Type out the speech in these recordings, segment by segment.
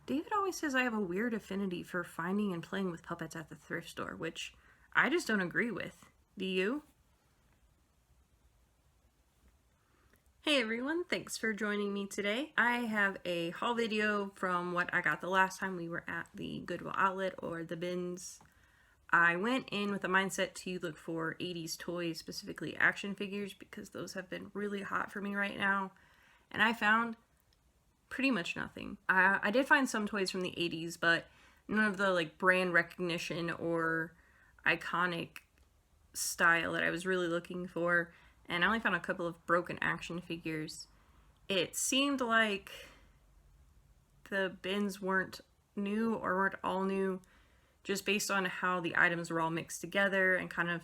David always says I have a weird affinity for finding and playing with puppets at the thrift store, which I just don't agree with. Do you? Hey everyone, thanks for joining me today. I have a haul video from what I got the last time we were at the Goodwill Outlet or the bins. I went in with a mindset to look for 80s toys, specifically action figures, because those have been really hot for me right now. And I found pretty much nothing. I did find some toys from the 80s, but none of the brand recognition or iconic style that I was really looking for. And I only found a couple of broken action figures. It seemed like the bins weren't new or weren't all new, just based on how the items were all mixed together and kind of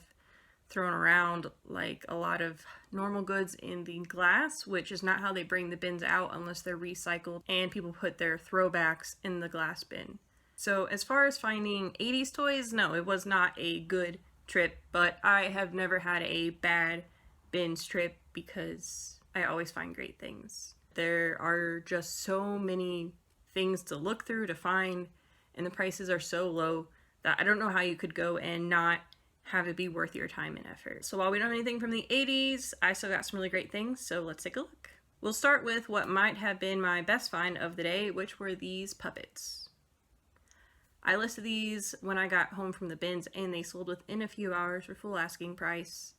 thrown around like a lot of normal goods in the glass, which is not how they bring the bins out unless they're recycled and people put their throwbacks in the glass bin. So as far as finding 80s toys, no, it was not a good trip, but I have never had a bad bins trip because I always find great things. There are just so many things to look through to find, and the prices are so low that I don't know how you could go and not have it be worth your time and effort. So while we don't have anything from the 80s, I still got some really great things, so let's take a look. We'll start with what might have been my best find of the day, which were these puppets. I listed these when I got home from the bins, and they sold within a few hours for full asking price.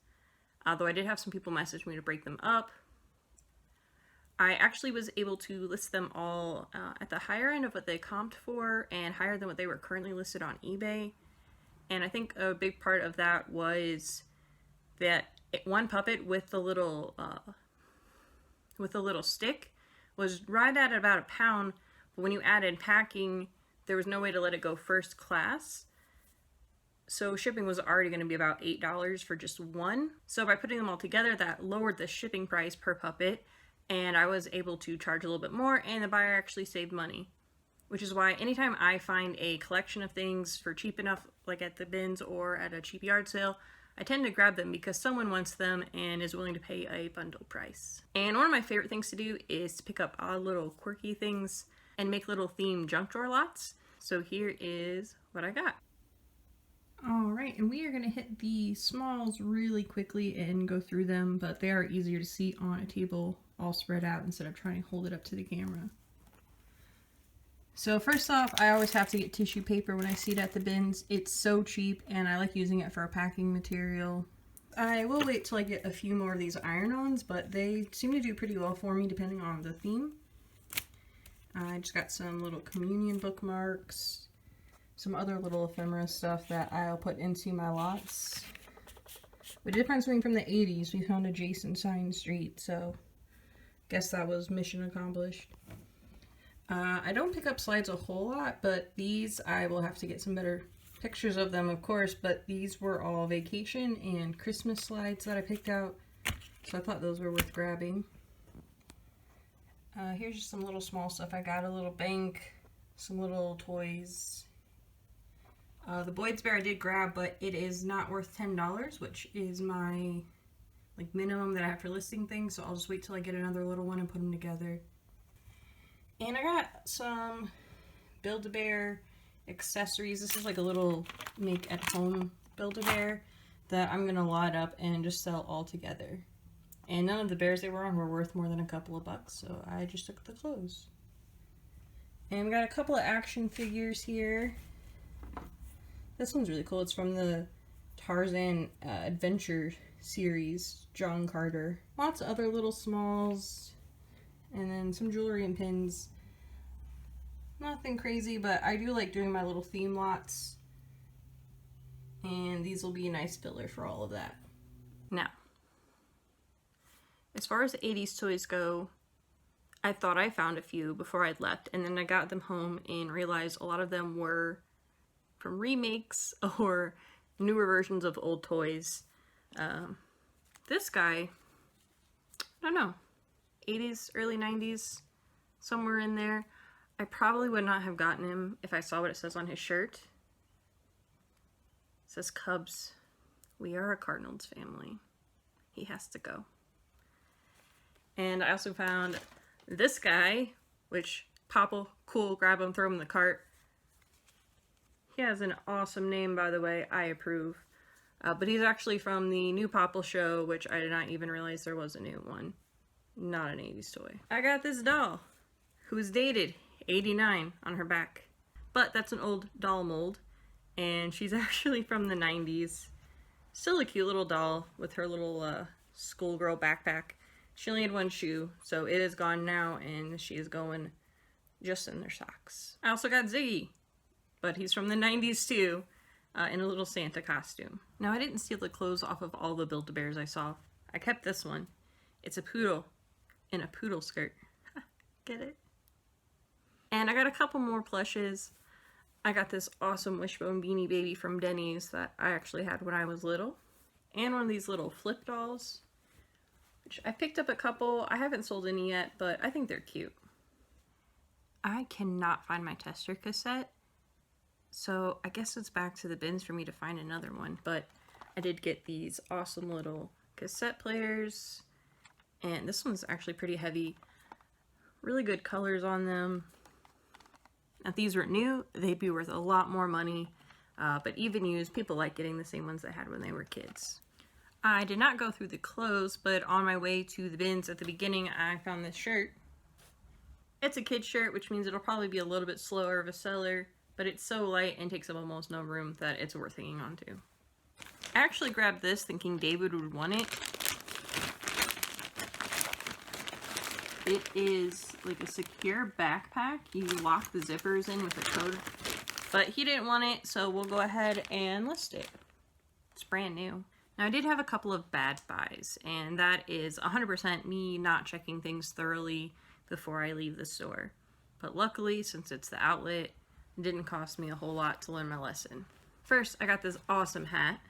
Though I did have some people message me to break them up. I actually was able to list them all at the higher end of what they comped for and higher than what they were currently listed on eBay. And I think a big part of that was that one puppet with the little stick was right at about £1, but when you added packing, there was no way to let it go first class. So shipping was already going to be about $8 for just one. So by putting them all together, that lowered the shipping price per puppet, and I was able to charge a little bit more, and the buyer actually saved money. Which is why anytime I find a collection of things for cheap enough, like at the bins or at a cheap yard sale, I tend to grab them because someone wants them and is willing to pay a bundle price. And one of my favorite things to do is to pick up odd little quirky things and make little themed junk drawer lots. So here is what I got. Alright, and we are going to hit the smalls really quickly and go through them, but they are easier to see on a table all spread out instead of trying to hold it up to the camera. So first off, I always have to get tissue paper when I see it at the bins. It's so cheap and I like using it for a packing material. I will wait till I get a few more of these iron-ons, but they seem to do pretty well for me depending on the theme. I just got some little communion bookmarks, some other little ephemera stuff that I'll put into my lots. We did find something from the 80s. We found a Jason Sign Street, so guess that was mission accomplished. I don't pick up slides a whole lot, but these I will have to get some better pictures of them, of course, but these were all vacation and Christmas slides that I picked out, so I thought those were worth grabbing. Here's just some little small stuff. I got a little bank, some little toys. The Boyd's Bear I did grab, but it is not worth $10, which is my minimum that I have for listing things, so I'll just wait till I get another little one and put them together. And I got some Build-A-Bear accessories. This is like a little make-at-home Build-A-Bear that I'm going to lot up and just sell all together. And none of the bears they were on were worth more than a couple of bucks, so I just took the clothes. And we got a couple of action figures here. This one's really cool. It's from the Tarzan Adventure series, John Carter. Lots of other little smalls. And then some jewelry and pins. Nothing crazy, but I do like doing my little theme lots. And these will be a nice filler for all of that. Now, as far as the 80s toys go, I thought I found a few before I'd left, and then I got them home and realized a lot of them were from remakes or newer versions of old toys. This guy, I don't know. 80s, early 90s, somewhere in there. I probably would not have gotten him if I saw what it says on his shirt. It says Cubs. We are a Cardinals family. He has to go. And I also found this guy, which Papa cool, grab them, throw them in the cart. He has an awesome name, by the way. I approve. But he's actually from the new Popple show, which I did not even realize there was a new one. Not an 80s toy. I got this doll, who was dated 89 on her back. But that's an old doll mold, and she's actually from the 90s. Still a cute little doll with her little schoolgirl backpack. She only had one shoe, so it is gone now, and she is going just in their socks. I also got Ziggy, but he's from the 90s too, in a little Santa costume. Now, I didn't steal the clothes off of all the Build-A-Bears I saw. I kept this one. It's a poodle in a poodle skirt. Get it? And I got a couple more plushes. I got this awesome Wishbone Beanie Baby from Denny's that I actually had when I was little. And one of these little flip dolls, which I picked up a couple. I haven't sold any yet, but I think they're cute. I cannot find my tester cassette, so I guess it's back to the bins for me to find another one. But I did get these awesome little cassette players, and this one's actually pretty heavy. Really good colors on them. If these were new, they'd be worth a lot more money, but even used, people like getting the same ones they had when they were kids. I did not go through the clothes, but on my way to the bins at the beginning, I found this shirt. It's a kid's shirt, which means it'll probably be a little bit slower of a seller, but it's so light and takes up almost no room that it's worth hanging on to. I actually grabbed this thinking David would want it. It is like a secure backpack. You lock the zippers in with a code, but he didn't want it, so we'll go ahead and list it. It's brand new. Now, I did have a couple of bad buys, and that is 100% me not checking things thoroughly before I leave the store. But luckily, since it's the outlet, it didn't cost me a whole lot to learn my lesson. First, I got this awesome hat,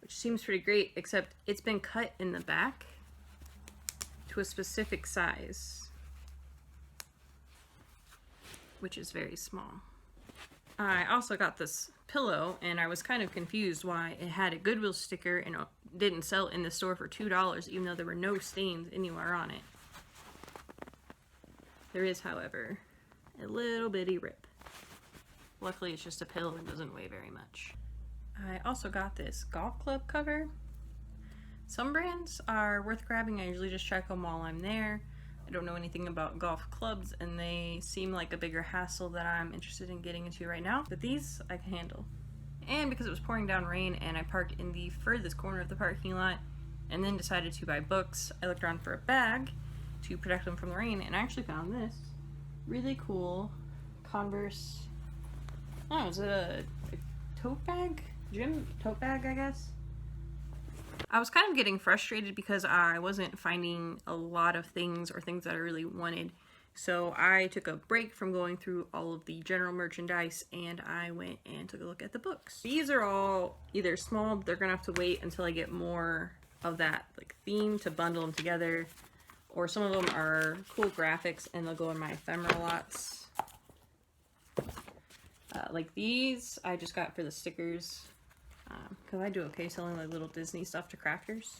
which seems pretty great, except it's been cut in the back to a specific size, which is very small. I also got this pillow, and I was kind of confused why it had a Goodwill sticker and didn't sell in the store for $2, even though there were no stains anywhere on it. There is, however, a little bitty rip. Luckily, it's just a pillow and doesn't weigh very much. I also got this golf club cover. Some brands are worth grabbing. I usually just check them while I'm there. I don't know anything about golf clubs, and they seem like a bigger hassle that I'm interested in getting into right now. But these I can handle. And because it was pouring down rain and I parked in the furthest corner of the parking lot and then decided to buy books, I looked around for a bag to protect them from the rain, and I actually found this really cool Converse. Oh, is it a tote bag? Gym tote bag, I guess. I was kind of getting frustrated because I wasn't finding a lot of things or things that I really wanted. So I took a break from going through all of the general merchandise and I went and took a look at the books. These are all either small, they're gonna have to wait until I get more of that like theme to bundle them together, or some of them are cool graphics and they'll go in my ephemera lots. Like these, I just got for the stickers. Because I do okay selling like little Disney stuff to crafters.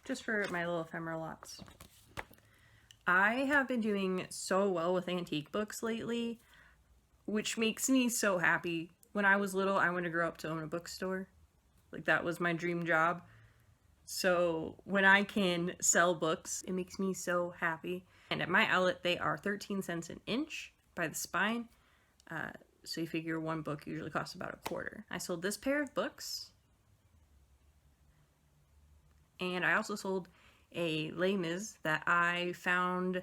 Just for my little ephemera lots. I have been doing so well with antique books lately, which makes me so happy. When I was little, I wanted to grow up to own a bookstore. Like that was my dream job. So when I can sell books, it makes me so happy. And at my outlet, they are 13 cents an inch by the spine. So you figure one book usually costs about $1.25. I sold this pair of books. And I also sold a Les Mis that I found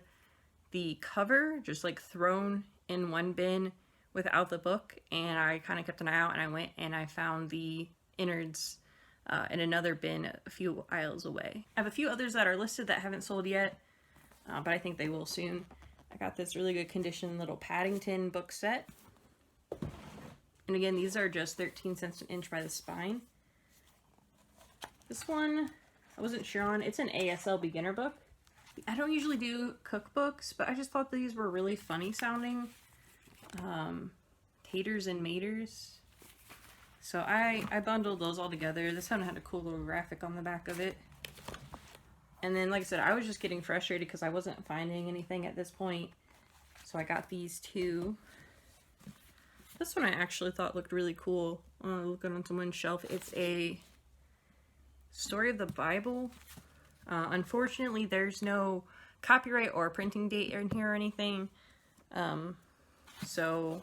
the cover just like thrown in one bin without the book. And I kind of kept an eye out and I went and I found the innards in another bin a few aisles away. I have a few others that are listed that haven't sold yet, but I think they will soon. I got this really good condition little Paddington book set. And again, these are just 13 cents an inch by the spine. This one, I wasn't sure on. It's an ASL beginner book. I don't usually do cookbooks, but I just thought these were really funny sounding. Taters and Maters. So I bundled those all together. This one had a cool little graphic on the back of it. And then, like I said, I was just getting frustrated because I wasn't finding anything at this point. So I got these two. This one I actually thought looked really cool. Looking on someone's shelf. It's a story of the Bible. Unfortunately, there's no copyright or printing date in here or anything. So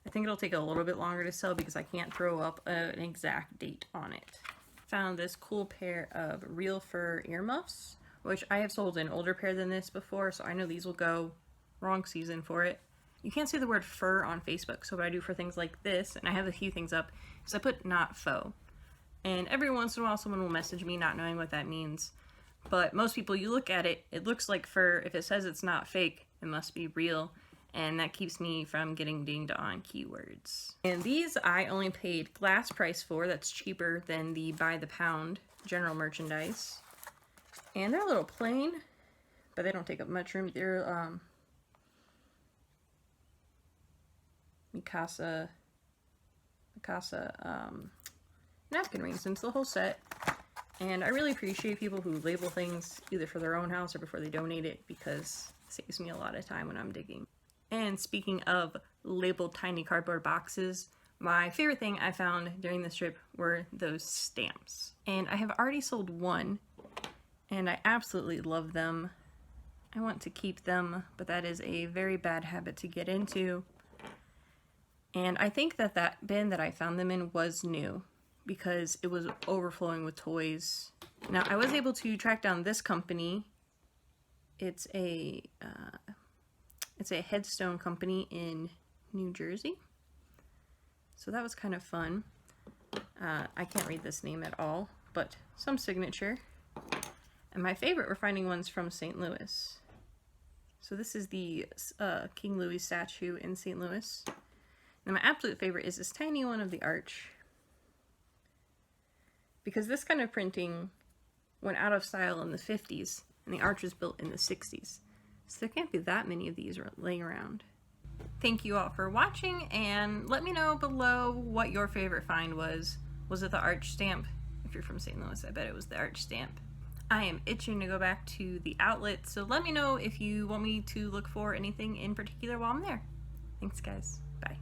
I think it'll take a little bit longer to sell because I can't throw up an exact date on it. Found this cool pair of real fur earmuffs, which I have sold an older pair than this before, so I know these will go. Wrong season for it. You can't see the word fur on Facebook, so what I do for things like this, and I have a few things up, is I put not faux. And every once in a while someone will message me not knowing what that means. But most people, you look at it, it looks like fur. If it says it's not fake, it must be real. And that keeps me from getting dinged on keywords. And these I only paid glass price for. That's cheaper than the by the pound general merchandise. And they're a little plain, but they don't take up much room. They're Mikasa napkin rings, and it's the whole set. And I really appreciate people who label things either for their own house or before they donate it, because it saves me a lot of time when I'm digging. And speaking of labeled tiny cardboard boxes, my favorite thing I found during this trip were those stamps. And I have already sold one, and I absolutely love them. I want to keep them, but that is a very bad habit to get into. And I think that that bin that I found them in was new, because it was overflowing with toys. Now, I was able to track down this company. It's a headstone company in New Jersey. So that was kind of fun. I can't read this name at all, but some signature. And my favorite were finding ones from St. Louis. So this is the King Louis statue in St. Louis. And my absolute favorite is this tiny one of the arch, because this kind of printing went out of style in the 50s, and the arch was built in the 60s. So there can't be that many of these laying around. Thank you all for watching, and let me know below what your favorite find was. Was it the arch stamp? If you're from St. Louis, I bet it was the arch stamp. I am itching to go back to the outlet, so let me know if you want me to look for anything in particular while I'm there. Thanks, guys. Bye.